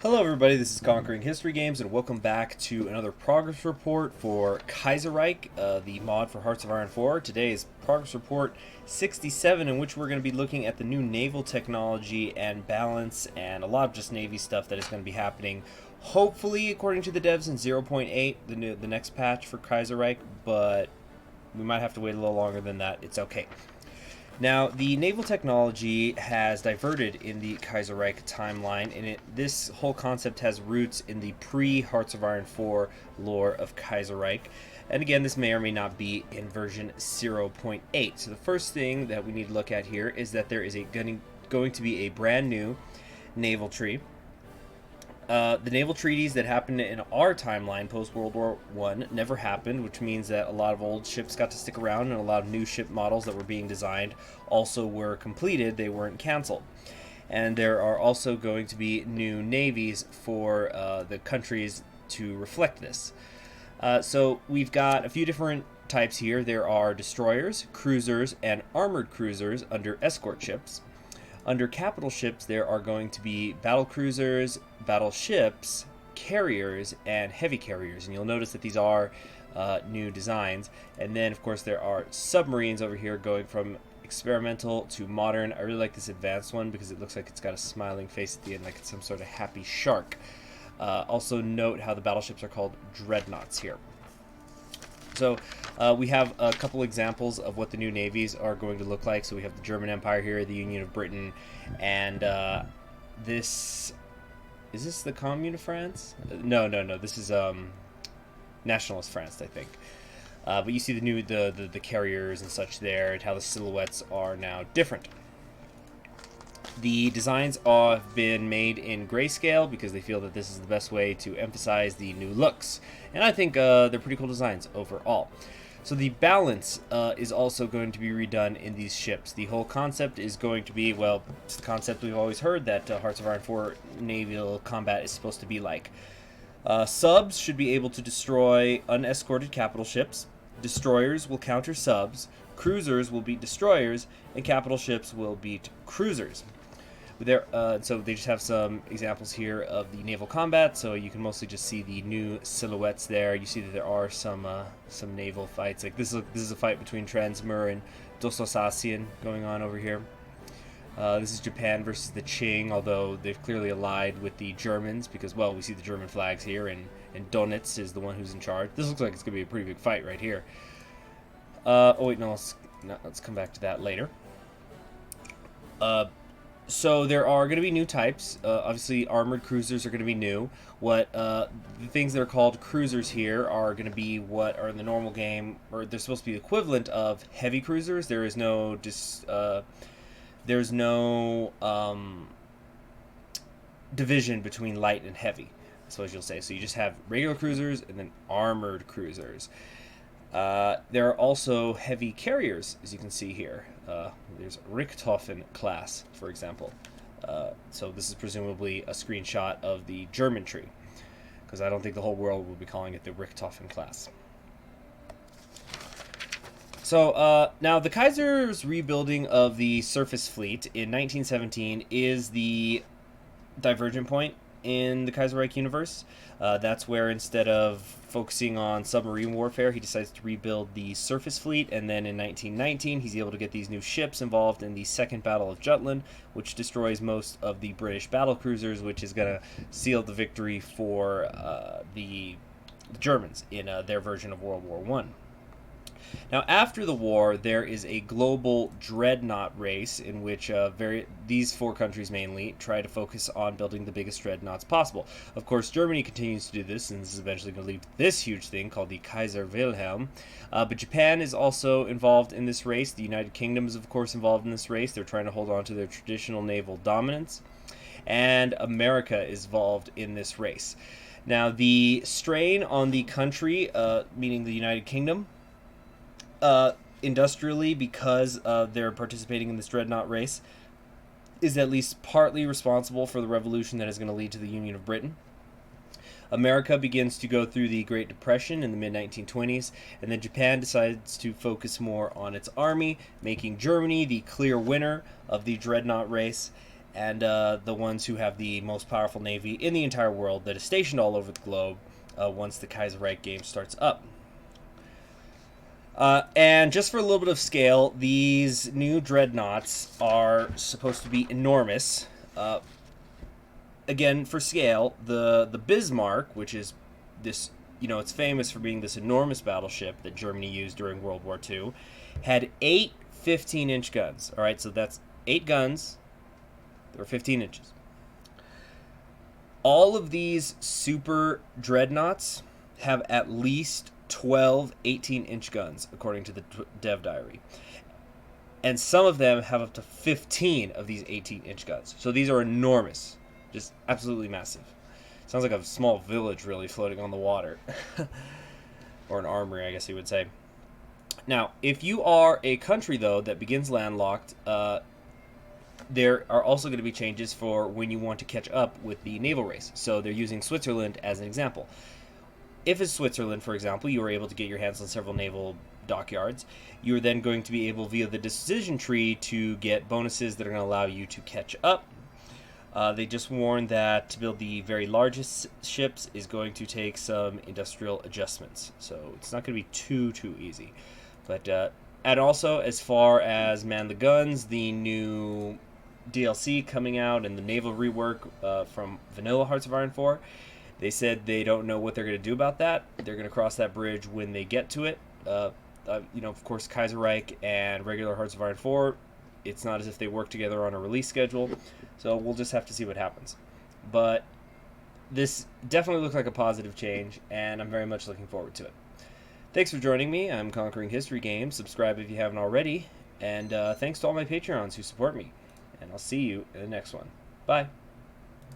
Hello everybody, this is Conquering History Games, and welcome back to another progress report for Kaiserreich, the mod for Hearts of Iron 4. Today is progress report 67, in which we're going to be looking at the new naval technology and balance, and a lot of just Navy stuff that is going to be happening, hopefully, according to the devs, in 0.8, the next patch for Kaiserreich, but we might have to wait a little longer than that. It's okay. Now, the naval technology has diverted in the Kaiserreich timeline, and this whole concept has roots in the pre-Hearts of Iron 4 lore of Kaiserreich. And again, this may or may not be in version 0.8. So the first thing that we need to look at here is that there is going to be a brand new naval tree. The naval treaties that happened in our timeline post-World War I never happened, which means that a lot of old ships got to stick around, and a lot of new ship models that were being designed also were completed. They weren't canceled. And there are also going to be new navies for the countries to reflect this. So we've got a few different types here. There are destroyers, cruisers, and armored cruisers under escort ships. Under capital ships, there are going to be battle cruisers, battleships, carriers, and heavy carriers. And you'll notice that these are new designs. And then, of course, there are submarines over here going from experimental to modern. I really like this advanced one because it looks like it's got a smiling face at the end, like it's some sort of happy shark. Also note how the battleships are called dreadnoughts here. So we have a couple examples of what the new navies are going to look like. So we have the German Empire here, the Union of Britain, and is this the Commune of France? No. This is Nationalist France, I think. But you see the carriers and such there, and how the silhouettes are now different. The designs have been made in grayscale because they feel that this is the best way to emphasize the new looks. And I think they're pretty cool designs overall. So the balance is also going to be redone in these ships. The whole concept is going to be, well, it's the concept we've always heard that Hearts of Iron 4 naval combat is supposed to be like. Subs should be able to destroy unescorted capital ships. Destroyers will counter subs. Cruisers will beat destroyers. And capital ships will beat cruisers. So they just have some examples here of the naval combat, so you can mostly just see the new silhouettes there. You see that there are some naval fights. Like this is a fight between Transmur and Dososasian going on over here. This is Japan versus the Qing, although they've clearly allied with the Germans because, well, we see the German flags here, and Donitz is the one who's in charge. This looks like it's going to be a pretty big fight right here. Oh wait, no, let's come back to that later. So there are going to be new types. Obviously, armored cruisers are going to be new. The things that are called cruisers here are going to be what are in the normal game, or they're supposed to be the equivalent of heavy cruisers. There's no division between light and heavy, so as you'll say. So you just have regular cruisers and then armored cruisers. There are also heavy carriers, as you can see here. There's Richthofen class, for example. So this is presumably a screenshot of the German tree, because I don't think the whole world will be calling it the Richthofen class. So now the Kaiser's rebuilding of the surface fleet in 1917 is the divergent point in the Kaiserreich universe. That's where, instead of focusing on submarine warfare, he decides to rebuild the surface fleet, and then in 1919 he's able to get these new ships involved in the Second Battle of Jutland, which destroys most of the British battle cruisers, which is going to seal the victory for the Germans in their version of World War I. Now, after the war, there is a global dreadnought race in which these four countries mainly try to focus on building the biggest dreadnoughts possible. Of course, Germany continues to do this, and this is eventually going to lead to this huge thing called the Kaiser Wilhelm. But Japan is also involved in this race. The United Kingdom is, of course, involved in this race. They're trying to hold on to their traditional naval dominance. And America is involved in this race. Now, the strain on the country, meaning the United Kingdom, industrially, because they're participating in this dreadnought race, is at least partly responsible for the revolution that is going to lead to the Union of Britain. America begins to go through the Great Depression in the mid-1920s, and then Japan decides to focus more on its army, making Germany the clear winner of the dreadnought race. and the ones who have the most powerful navy in the entire world that is stationed all over the globe once the Kaiserreich game starts up. And just for a little bit of scale, these new dreadnoughts are supposed to be enormous. Again, for scale, the Bismarck, which is this, it's famous for being this enormous battleship that Germany used during World War II, had 8 15-inch guns. All right, so that's 8 guns that were 15 inches. All of these super dreadnoughts have at least 12 18-inch guns, according to the dev diary. And some of them have up to 15 of these 18-inch guns. So these are enormous. Just absolutely massive. Sounds like a small village, really, floating on the water. Or an armory, I guess you would say. Now, if you are a country, though, that begins landlocked, there are also going to be changes for when you want to catch up with the naval race. So they're using Switzerland as an example. If it's Switzerland, for example, you are able to get your hands on several naval dockyards, you're then going to be able, via the decision tree, to get bonuses that are going to allow you to catch up. They just warned that to build the very largest ships is going to take some industrial adjustments. So it's not going to be too easy. But and also, as far as man the guns, the new DLC coming out and the Naval Rework from Vanilla Hearts of Iron 4, they said they don't know what they're going to do about that. They're going to cross that bridge when they get to it. Of course, Kaiserreich and regular Hearts of Iron 4, it's not as if they work together on a release schedule. So we'll just have to see what happens. But this definitely looks like a positive change, and I'm very much looking forward to it. Thanks for joining me. I'm Conquering History Games. Subscribe if you haven't already. And thanks to all my Patreons who support me. And I'll see you in the next one. Bye.